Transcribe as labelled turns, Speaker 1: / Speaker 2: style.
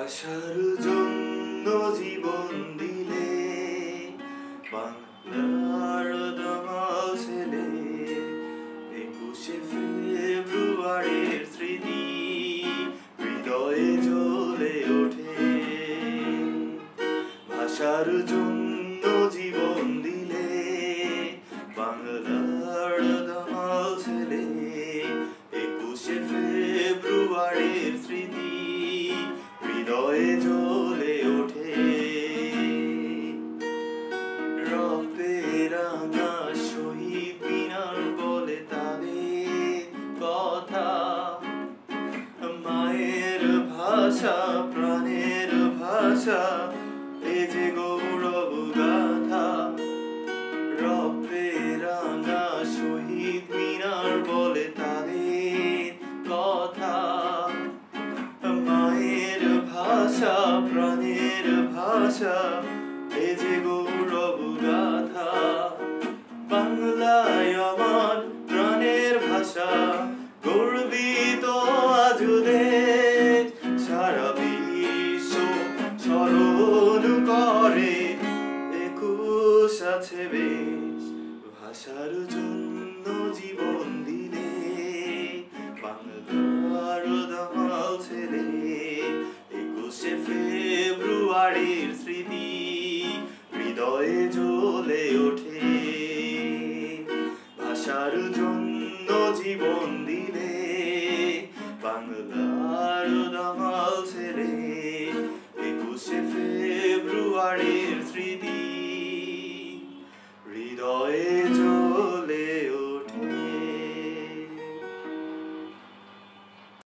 Speaker 1: ভাষার জন্য জীবন দিলে বাংলার দামাল ছেলে ২১শে ফেব্রুয়ারির স্মৃতি হৃদয়ে জ্বলে ওঠে। ভাষার জন্য জীবন দিলে বাংলার দামাল ছেলে ২১শে ফেব্রুয়ারির স্মৃতি হৃদয়ে জ্বলে ওঠে। রক্তে রাঙা শহীদ মিনার বলে তাদের কথা, মায়ের ভাষা প্রাণের ভাষা এ যে গৌরব গাথা। রক্তে রাঙা শহীদ মিনার বলে তাদের কথা, মায়ের ভাষা প্রাণের ভাষা এ যে গৌরব গাথা। বাংলায় আমার প্রাণের ভাষা, গর্বিত আজ দেশ। সারা বিশ্ব স্মরণ করে ২১ আছে বেশ। ভাষার জন্য জীবন দিলে বাংলার দামাল ছেলে ২১শে ফেব্রুয়ারির স্মৃতি হৃদয়ে জ্বলে ওঠে। ভাষার জন্য জীবন দিলে বাংলা